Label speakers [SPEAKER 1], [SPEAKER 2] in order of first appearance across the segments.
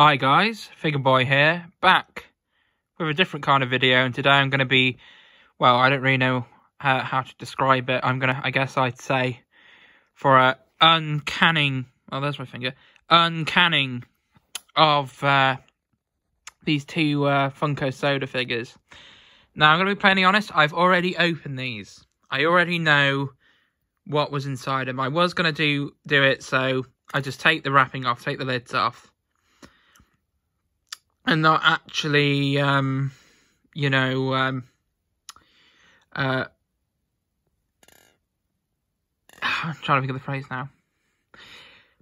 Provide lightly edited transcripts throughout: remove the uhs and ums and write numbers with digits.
[SPEAKER 1] Hi guys, Figure-Boi here, back with a different kind of video, and today I'm going to be, well, I don't really know how to describe it. I guess I'd say, for a uncanning, oh there's my finger, uncanning of these two Funko soda figures. Now I'm going to be plainly honest, I've already opened these. I already know what was inside them. I was going to do it, so I just take the wrapping off, take the lids off. And not actually, I'm trying to think of the phrase now.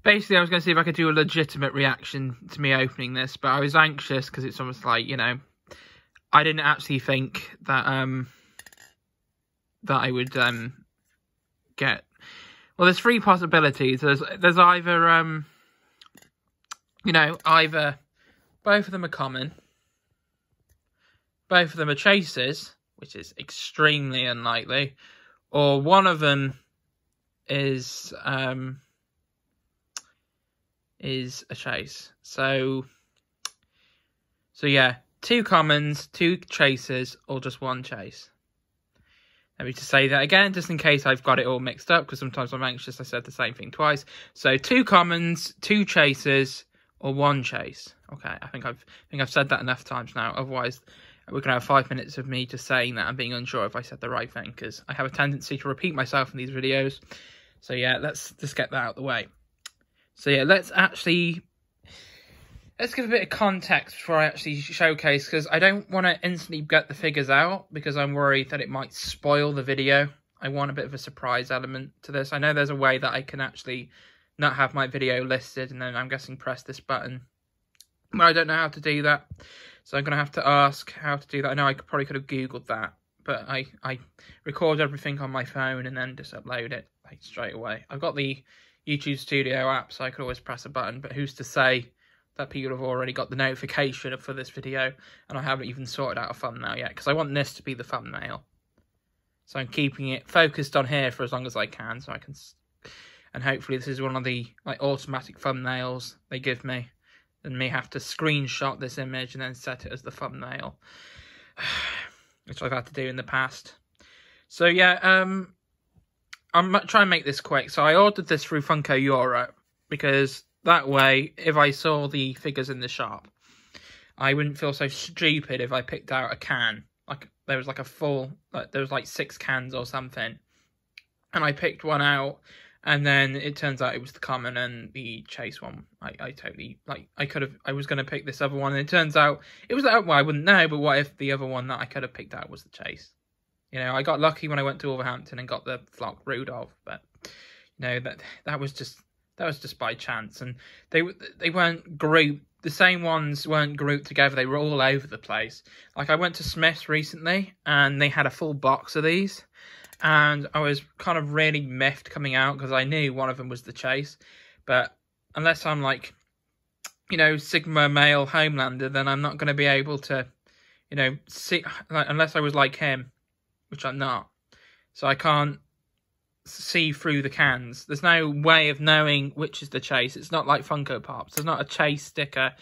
[SPEAKER 1] Basically, I was going to see if I could do a legitimate reaction to me opening this, but I was anxious because it's almost like, I didn't actually think that, that I would, get... Well, there's three possibilities. There's either, either... Both of them are common. Both of them are chases, which is extremely unlikely. Or one of them is a chase. So yeah, two commons, two chases, or just one chase. Let me just say that again, just in case I've got it all mixed up, because sometimes I'm anxious. I said the same thing twice. So two commons, two chases, or one chase. Okay, I think I've said that enough times now. Otherwise, we're gonna have 5 minutes of me just saying that and being unsure if I said the right thing, because I have a tendency to repeat myself in these videos. So yeah, let's just get that out of the way. So yeah, let's give a bit of context before I actually showcase, because I don't want to instantly get the figures out because I'm worried that it might spoil the video. I want a bit of a surprise element to this. I know there's a way that I can actually not have my video listed and then I'm guessing press this button. But I don't know how to do that. So I'm going to have to ask how to do that. I know I probably could have Googled that, but I record everything on my phone and then just upload it like straight away. I've got the YouTube Studio app, so I could always press a button, but who's to say that people have already got the notification for this video and I haven't even sorted out a thumbnail yet, because I want this to be the thumbnail. So I'm keeping it focused on here for as long as I can, so I can... And hopefully this is one of the automatic thumbnails they give me. And me have to screenshot this image and then set it as the thumbnail. Which I've had to do in the past. So yeah, I'm trying to make this quick. So I ordered this through Funko Europe, because that way, if I saw the figures in the shop, I wouldn't feel so stupid if I picked out a can. Like there was like a full, there was like 6 cans or something. And I picked one out. And then it turns out it was the common and the chase one. I totally, I was going to pick this other one. And it turns out it was that one. I wouldn't know, but what if the other one that I could have picked out was the chase? I got lucky when I went to Wolverhampton and got the Flock Rudolph. But, that was just by chance. And they weren't grouped. The same ones weren't grouped together. They were all over the place. Like I went to Smith's recently and they had a full box of these. And I was kind of really miffed coming out because I knew one of them was the chase. But unless I'm like, Sigma male Homelander, then I'm not going to be able to, see, unless I was like him, which I'm not. So I can't see through the cans. There's no way of knowing which is the chase. It's not like Funko Pops. There's not a chase sticker.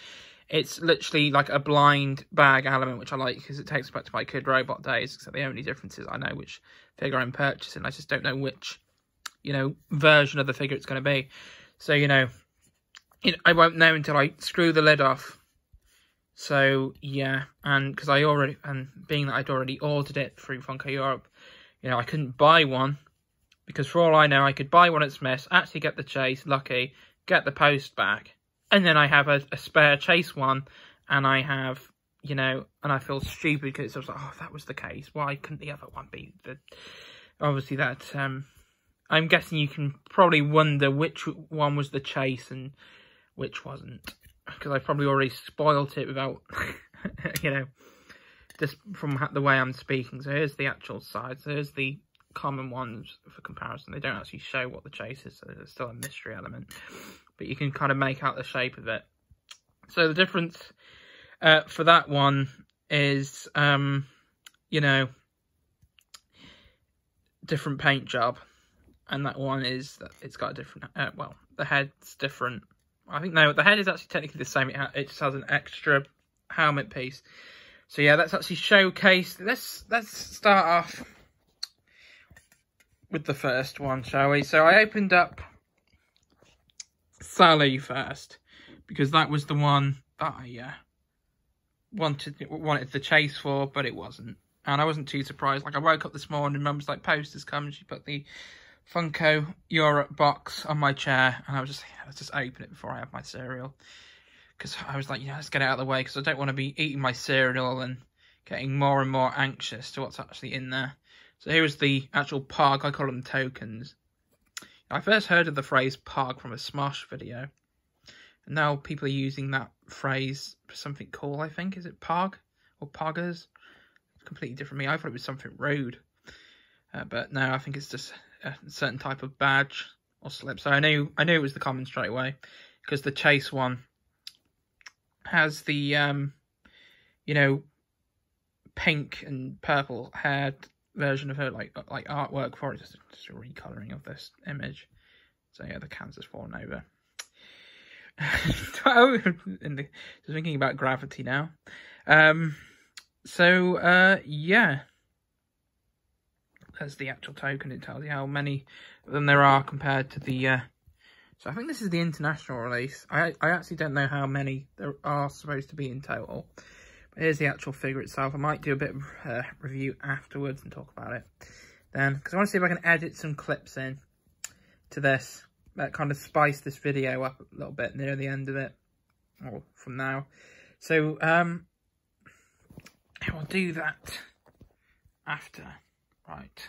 [SPEAKER 1] It's literally like a blind bag element, which I like because it takes me back to my Kid Robot days. Except the only difference is I know which figure I'm purchasing. I just don't know which, version of the figure it's going to be. So, I won't know until I screw the lid off. So, yeah. And because being that I'd already ordered it through Funko Europe, I couldn't buy one. Because for all I know, I could buy one at Smith's, actually get the chase, lucky, get the post back. And then I have a spare chase one, and I have, and I feel stupid because I was like, oh, if that was the case, why couldn't the other one be? Obviously, that, I'm guessing you can probably wonder which one was the chase and which wasn't. Because I probably already spoilt it without, just from the way I'm speaking. So here's the actual side. So here's the common ones for comparison. They don't actually show what the chase is, so there's still a mystery element. But you can kind of make out the shape of it. So the difference for that one is, different paint job. And that one is, it's got a different, the head's different. I think no, the head is actually technically the same. It just has an extra helmet piece. So yeah, that's actually showcased. Let's start off with the first one, shall we? So I opened up Sally first because that was the one that I wanted the chase for, but it wasn't. And I wasn't too surprised. Like, I woke up this morning, Mum was like, posters come, and she put the Funko Europe box on my chair, and I was just like, let's just open it before I have my cereal. Because I was like, let's get it out of the way, because I don't want to be eating my cereal and getting more and more anxious to what's actually in there. So here is the actual POG, I call them tokens. I first heard of the phrase POG from a Smosh video. And now people are using that phrase for something cool, I think. Is it POG? Or POGgers? Completely different me. I thought it was something rude. But no, I think it's just a certain type of badge or slip. So I knew it was the common straight away. Because the chase one has the, pink and purple haired version of her, like artwork for it. Just a recolouring of this image. So yeah, the cancer's fallen over. Just thinking about gravity now. Yeah. There's the actual token. It tells you how many of them there are compared to the... So I think this is the international release. I actually don't know how many there are supposed to be in total. But here's the actual figure itself. I might do a bit of review afterwards and talk about it then. Because I want to see if I can edit some clips in to this. That kind of spice this video up a little bit near the end of it. Or from now. So, I will do that after. Right.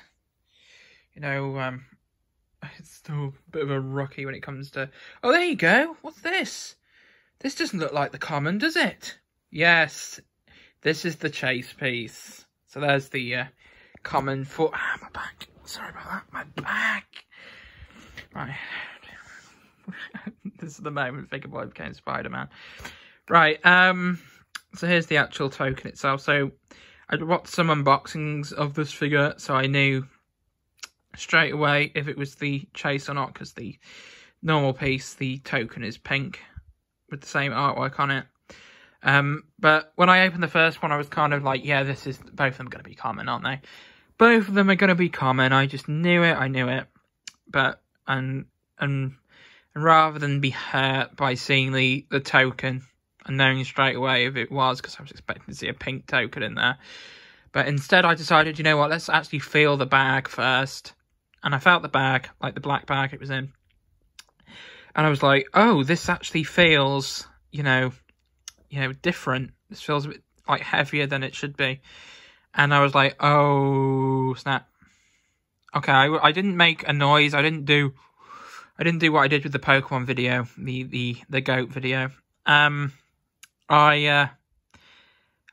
[SPEAKER 1] It's still a bit of a rookie when it comes to... Oh, there you go. What's this? This doesn't look like the common, does it? Yes. This is the chase piece. So there's the common for... Ah, my back. Sorry about that. My back. Right. This is the moment Figure-Boi became Spider-Man. Right. So here's the actual token itself. So I watched some unboxings of this figure, so I knew straight away if it was the chase or not, because the normal piece, the token, is pink with the same artwork on it. But when I opened the first one, I was kind of like, yeah, both of them are going to be common, aren't they? Both of them are going to be common. I just knew it. I knew it. But and rather than be hurt by seeing the token and knowing straight away if it was, because I was expecting to see a pink token in there. But instead I decided, you know what, let's actually feel the bag first. And I felt the bag, like the black bag it was in. And I was like, oh, this actually feels, different. This feels a bit like heavier than it should be. And I was like, oh, snap. Okay, I didn't make a noise. I didn't do what I did with the Pokemon video, the goat video. I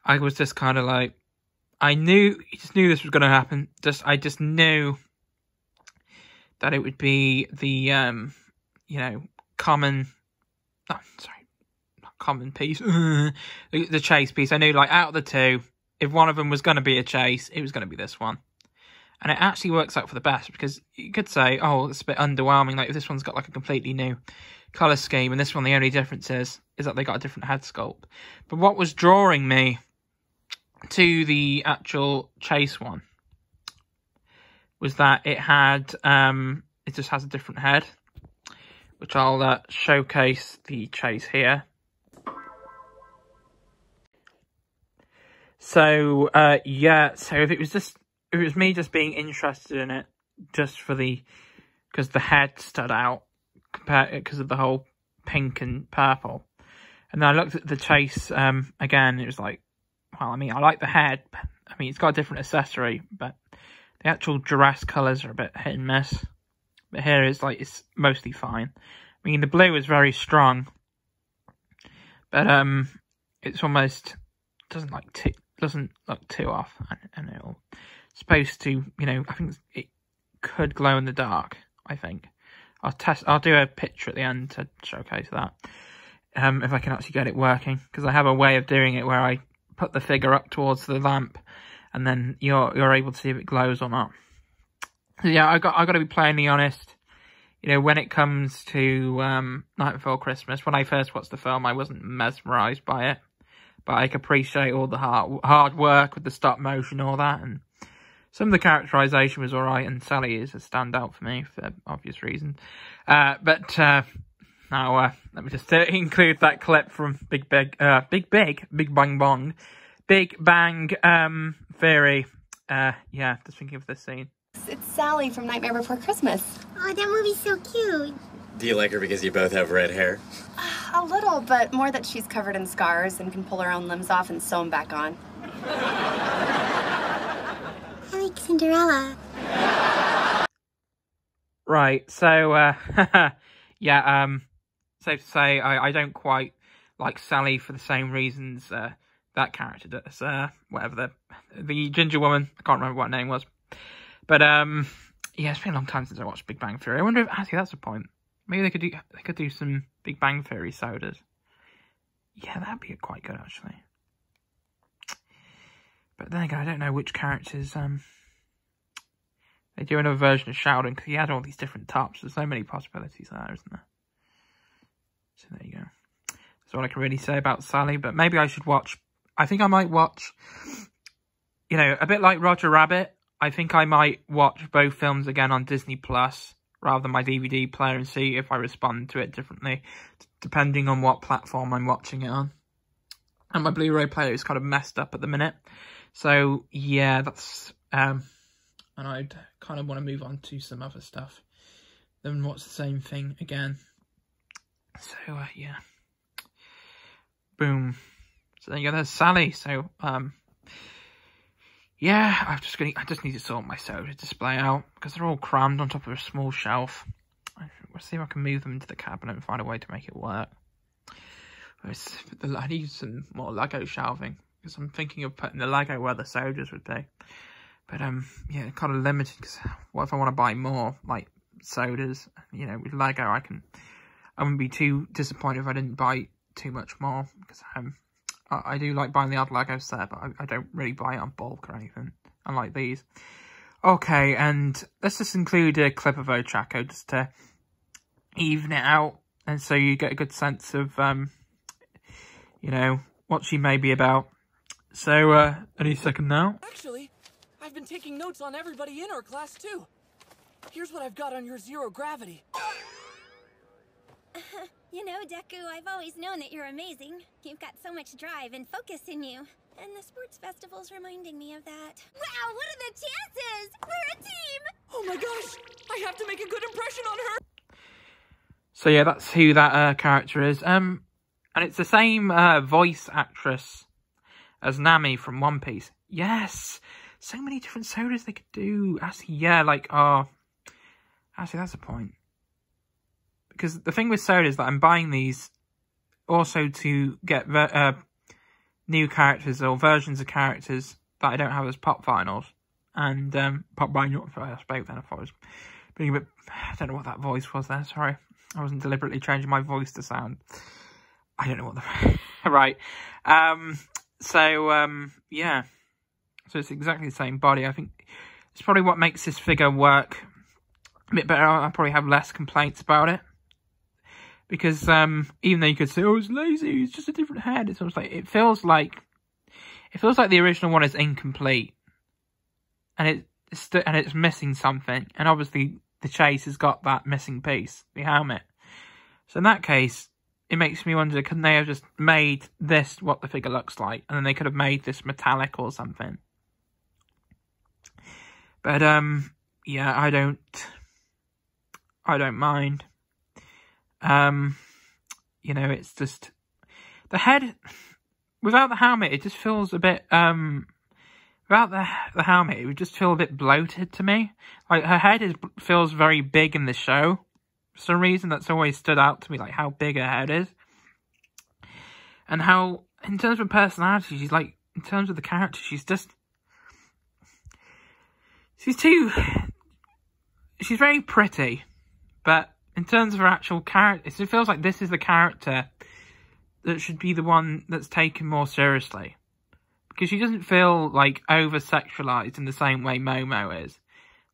[SPEAKER 1] was just kind of like, I just knew this was going to happen. I just knew that it would be the, common, not common piece, the chase piece. I knew, like, out of the two, if one of them was going to be a chase, it was going to be this one. And it actually works out for the best, because you could say, oh, it's a bit underwhelming. Like, if this one's got, like, a completely new colour scheme, and this one, the only difference is that they got a different head sculpt. But what was drawing me to the actual chase one was that it had, it just has a different head, which I'll showcase the chase here. So, yeah, so if it was me just being interested in it, just because the head stood out, because of the whole pink and purple. And then I looked at the chase, again, it was like, well, I mean, I like the head, but, I mean, it's got a different accessory, but the actual dress colours are a bit hit and miss. But here it's mostly fine. I mean, the blue is very strong, but it's almost doesn't look too off, and it's supposed to, I think it could glow in the dark. I think I'll do a picture at the end to showcase that, if I can actually get it working, because I have a way of doing it where I put the figure up towards the lamp, and then you're able to see if it glows or not. So yeah, I got to be plainly honest. you know, when it comes to Night Before Christmas, when I first watched the film, I wasn't mesmerised by it. But I can appreciate all the hard work with the stop motion, all that, and some of the characterisation was alright, and Sally is a standout for me, for obvious reasons. Now, let me just include that clip from Big Bang Theory. Yeah, just thinking of this scene.
[SPEAKER 2] It's Sally from Nightmare Before Christmas.
[SPEAKER 3] Oh, that movie's so cute.
[SPEAKER 4] Do you like her because you both have red hair?
[SPEAKER 2] A little, but more that she's covered in scars and can pull her own limbs off and sew them back on.
[SPEAKER 3] I like Cinderella.
[SPEAKER 1] Right, so, yeah, safe to say, I don't quite like Sally for the same reasons that character does. Whatever, the ginger woman, I can't remember what her name was. But, yeah, it's been a long time since I watched Big Bang Theory. I wonder if, actually, that's a point. Maybe they could do some Big Bang Theory sodas. Yeah, that'd be quite good, actually. But then again, I don't know which characters, they do another version of Sheldon, because he had all these different tops. There's so many possibilities there, isn't there? So there you go. That's all I can really say about Sally, but maybe I should watch, I think I might watch, you know, a bit like Roger Rabbit, I think I might watch both films again on Disney Plus rather than my DVD player and see if I respond to it differently, depending on what platform I'm watching it on. And my Blu-ray player is kind of messed up at the minute. So, yeah, that's... and I'd kind of want to move on to some other stuff than watch the same thing again. So, yeah. Boom. So there you go, there's Sally. So, yeah, I just need to sort my soda display out because they're all crammed on top of a small shelf. We'll see if I can move them into the cabinet and find a way to make it work. I need some more Lego shelving because I'm thinking of putting the Lego where the sodas would be. But yeah, kind of limited because what if I want to buy more like sodas? You know, with Lego, I wouldn't be too disappointed if I didn't buy too much more because I do like buying the odd Lego set, but I don't really buy it on bulk or anything, unlike these. Okay, and let's just include a clip of Ochako just to even it out, and so you get a good sense of, you know, what she may be about. So, any second now.
[SPEAKER 5] Actually, I've been taking notes on everybody in our class, too. Here's what I've got on your zero gravity.
[SPEAKER 3] You know, Deku, I've always known that you're amazing. You've got so much drive and focus in you. And the sports festival's reminding me of that. Wow, what are the chances? We're a team!
[SPEAKER 5] Oh my gosh! I have to make a good impression on her!
[SPEAKER 1] So yeah, that's who that character is. And it's the same voice actress as Nami from One Piece. Yes! So many different sodas they could do. Actually, yeah, like, actually, that's a point. Because the thing with soda is that I'm buying these also to get new characters or versions of characters that I don't have as pop vinyls. And pop vinyl, I spoke then, I thought I was being a bit... I don't know what that voice was there, sorry. I wasn't deliberately changing my voice to sound... I don't know what the... right. Yeah. So it's exactly the same body. I think it's probably what makes this figure work a bit better. I'll probably have less complaints about it. Because even though you could say, oh, it's lazy, it's just a different head, it's almost like it feels like the original one is incomplete, and it's missing something. And obviously, the chase has got that missing piece, the helmet. So in that case, it makes me wonder: couldn't they have just made this what the figure looks like, and then they could have made this metallic or something? But yeah, I don't mind. You know, it's just the head without the helmet. It just feels a bit without the helmet. It would just feel a bit bloated to me. Like her head feels very big in the show. For some reason, that's always stood out to me. Like how big her head is, and how in terms of personality, she's like in terms of the character, she's very pretty, but in terms of her actual character, it feels like this is the character that should be the one that's taken more seriously. Because she doesn't feel, like, over-sexualized in the same way Momo is.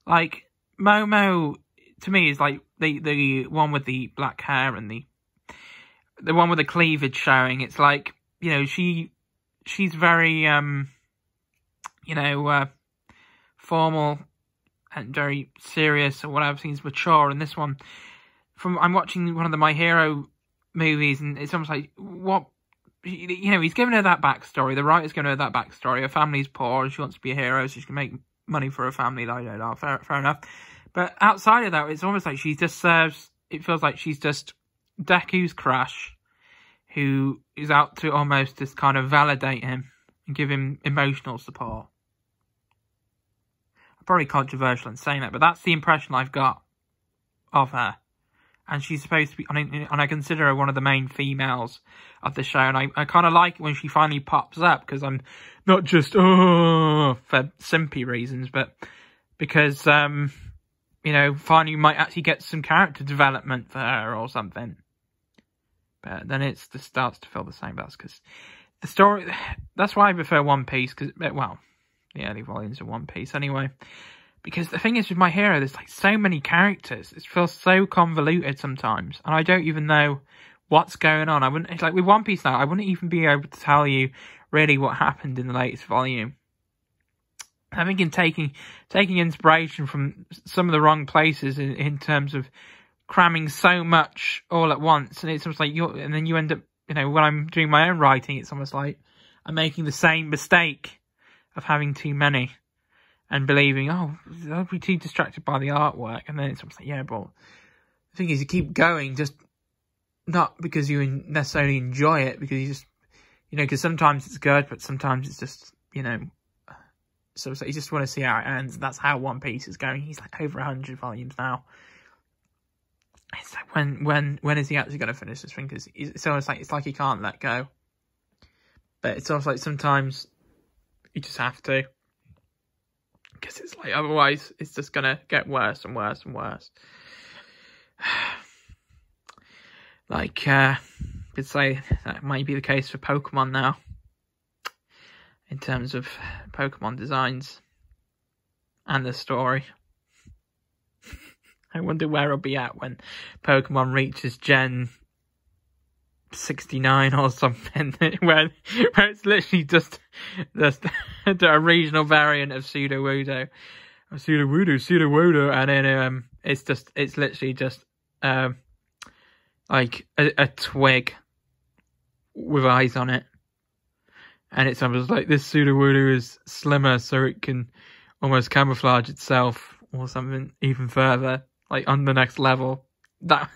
[SPEAKER 1] Like, Momo, to me, is, like, the one with the black hair and the one with the cleavage showing. It's like, you know, she's very you know, formal and very serious, or whatever. Seems mature. And this one, I'm watching one of the My Hero movies, and it's almost like, what, you know, he's given her that backstory. The writer's given her that backstory. Her family's poor, and she wants to be a hero, so she can make money for her family. Like, fair enough. But outside of that, it's almost like she just serves. It feels like she's just Deku's crush, who is out to almost just kind of validate him and give him emotional support. I'm probably controversial in saying that, but that's the impression I've got of her. And she's supposed to be, and I consider her one of the main females of the show. And I kind of like it when she finally pops up, because I'm not just, for simpy reasons, but because, you know, finally you might actually get some character development for her or something. But then it just starts to feel the same. That's because the story, that's why I prefer One Piece, because, well, the early volumes of One Piece anyway. Because the thing is, with My Hero, there's like so many characters. It feels so convoluted sometimes. And I don't even know what's going on. It's like with One Piece now, I wouldn't even be able to tell you really what happened in the latest volume. I think in taking inspiration from some of the wrong places in terms of cramming so much all at once. And it's almost like and then you end up, you know, when I'm doing my own writing, it's almost like I'm making the same mistake of having too many. And believing, oh, I'll be too distracted by the artwork. And then it's almost like, yeah, but the thing is, you keep going, just not because you necessarily enjoy it, because you just, you know, because sometimes it's good, but sometimes it's just, you know, so you just want to see how it ends. That's how One Piece is going. He's like over 100 volumes now. It's like, when is he actually going to finish this thing? Because it's almost like, it's like he can't let go. But it's almost like sometimes you just have to. Because it's like, otherwise, it's just going to get worse and worse and worse. Like, could say that might be the case for Pokemon now. In terms of Pokemon designs. And the story. I wonder where it'll be at when Pokemon reaches Gen 69 or something, where it's literally just a regional variant of Sudowoodo, and then it's literally just like a twig with eyes on it, and it's almost like this Sudowoodo is slimmer, so it can almost camouflage itself or something even further, like on the next level. That.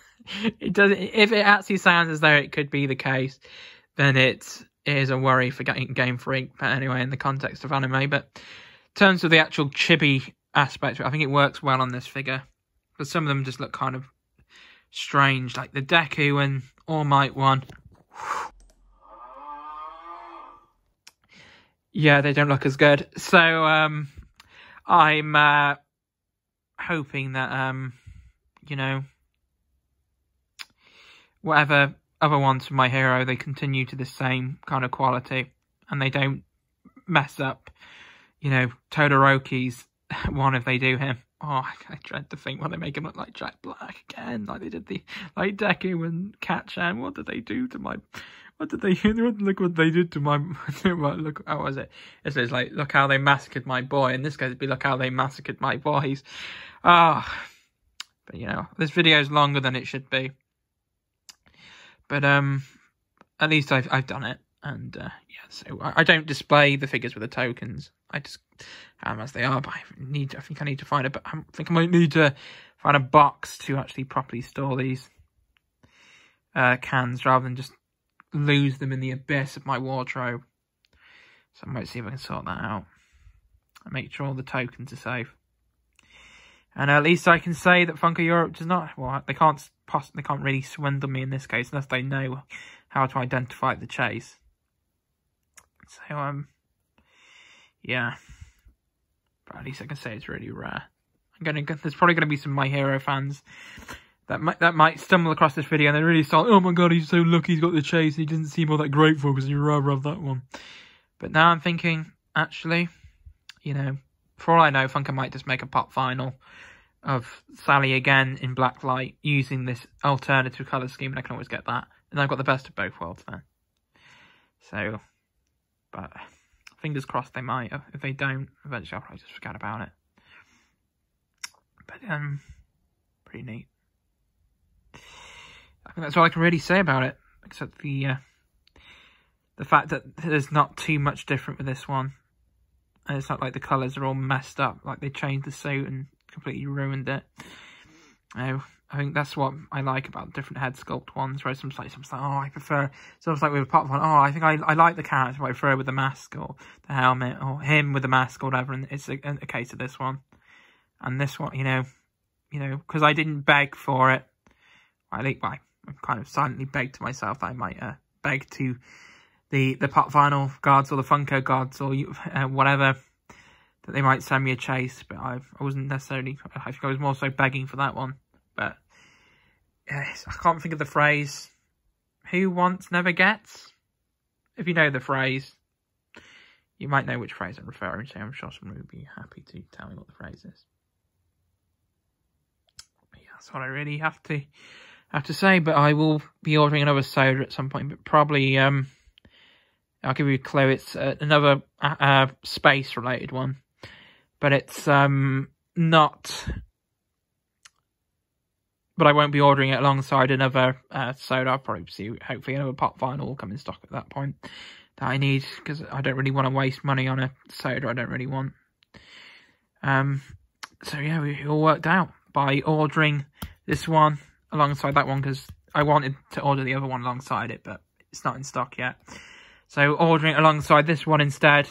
[SPEAKER 1] It does. If it actually sounds as though it could be the case, then it is a worry for Game Freak. But anyway, in the context of anime, but in terms of the actual chibi aspect, I think it works well on this figure. But some of them just look kind of strange, like the Deku and All Might one. Yeah, they don't look as good. So I'm hoping that you know, whatever other ones from My Hero, they continue to the same kind of quality, and they don't mess up, you know, Todoroki's one if they do him. Oh, I dread to think when they make him look like Jack Black again, like they did like Deku and Cat-chan. What did they do to my? Look what they did to my. Look, how was it? It's like, look how they massacred my boy. In this case, it'd be look how they massacred my boys. But you know, this video is longer than it should be. But at least I've done it, and yeah. So I don't display the figures with the tokens. I just have them as they are. But I think I need to find a. I think I might need to find a box to actually properly store these cans, rather than just lose them in the abyss of my wardrobe. So I might see if I can sort that out and make sure all the tokens are safe. And at least I can say that Funko Europe does not. Well, they can't really swindle me in this case unless they know how to identify the chase. So yeah. But at least I can say it's really rare. There's probably gonna be some My Hero fans that might stumble across this video and they really start, oh my god, he's so lucky he's got the chase. He doesn't seem all that grateful because he'd rather have that one. But now I'm thinking, actually, you know, for all I know, Funko might just make a pop vinyl of Sally again in black light using this alternative colour scheme, and I can always get that. And I've got the best of both worlds then. So, but fingers crossed they might. If they don't, eventually I'll probably just forget about it. But, pretty neat. I think that's all I can really say about it, except the fact that there's not too much different with this one. And it's not like the colours are all messed up, like they changed the suit and completely ruined it. I think that's what I like about different head sculpt ones, where some like, oh, I prefer, it's almost like with a pop one, oh, I think I like the character, but I prefer with the mask or the helmet, or him with the mask or whatever, and it's a case of this one. And this one, you know, because I didn't beg for it, I kind of silently begged to myself that I might beg to the pop vinyl gods or the Funko gods or whatever, that they might send me a chase, but I wasn't necessarily, I think I was more so begging for that one. But yes, I can't think of the phrase, who wants never gets. If you know the phrase, you might know which phrase I'm referring to. I'm sure someone would be happy to tell me what the phrase is. But yeah, that's what I really have to say, but I will be ordering another soda at some point, but probably I'll give you a clue, it's another space related one, but it's not, but I won't be ordering it alongside another soda. I'll probably see, hopefully another pop vinyl will come in stock at that point that I need, because I don't really want to waste money on a soda I don't really want. So yeah, it all worked out by ordering this one alongside that one, because I wanted to order the other one alongside it, but it's not in stock yet. So ordering it alongside this one instead,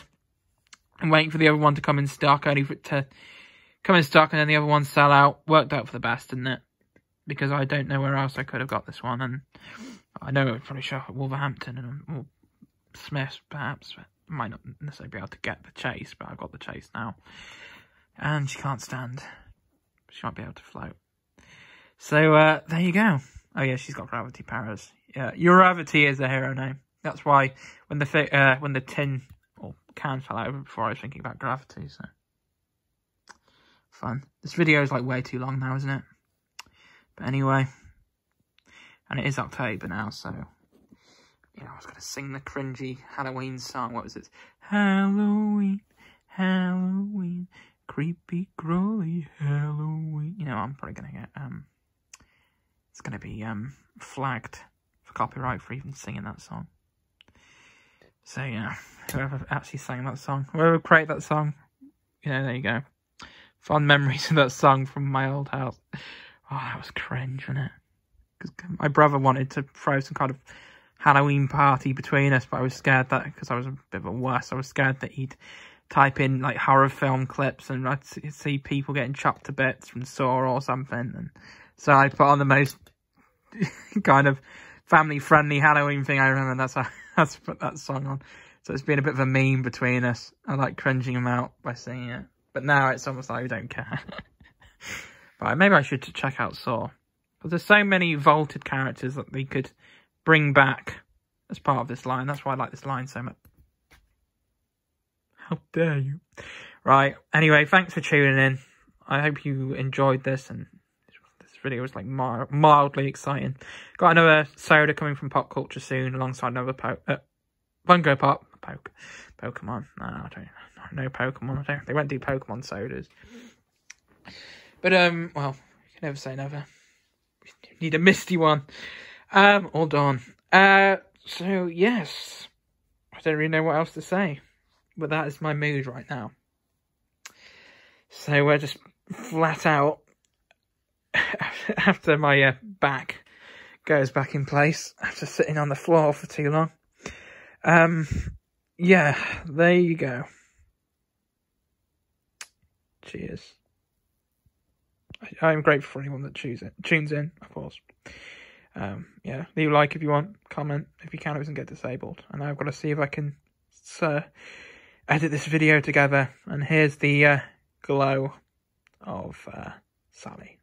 [SPEAKER 1] and waiting for the other one to come in stock, only for it to come in stock and then the other one sell out, worked out for the best, didn't it? Because I don't know where else I could have got this one, and I know it would probably show up at Wolverhampton or Smith's perhaps, but I might not necessarily be able to get the chase, but I've got the chase now. And she can't stand. She might be able to float. So there you go. Oh yeah, she's got gravity powers. Yeah, uravity is a hero name. That's why when the tin or can fell over before, I was thinking about gravity. So fun. This video is like way too long now, isn't it? But anyway, and it is October now, so you know I was gonna sing the cringy Halloween song. What was it? Halloween, Halloween, creepy crawly Halloween. You know, I'm probably gonna get it's gonna be flagged for copyright for even singing that song. So yeah, whoever actually sang that song, whoever created that song, you know, there you go. Fond memories of that song from my old house. Oh, that was cringe, wasn't it? Because my brother wanted to throw some kind of Halloween party between us, but I was scared that, because I was a bit of a wuss, I was scared that he'd type in like horror film clips and I'd see people getting chopped to bits from Saw or something. And so I put on the most kind of family-friendly Halloween thing I remember, and that's how I put that song on. So it's been a bit of a meme between us. I like cringing him out by singing it. But now it's almost like we don't care. But maybe I should check out Saw. Because there's so many vaulted characters that they could bring back as part of this line. That's why I like this line so much. How dare you? Right. Anyway, thanks for tuning in. I hope you enjoyed this, and this video was like mildly exciting. Got another soda coming from Pop Culture soon, alongside another Funko Pop. Pokemon. No, I don't know Pokemon. They won't do Pokemon sodas. But, well, you can never say never. We need a misty one. All done. So, yes. I don't really know what else to say. But that is my mood right now. So, we're just flat out, after my back goes back in place, after sitting on the floor for too long. Yeah, there you go. Cheers. I'm grateful for anyone that tunes in, of course. Yeah, leave a like if you want, comment if you can, it doesn't get disabled. And I've got to see if I can edit this video together. And here's the glow of Sally.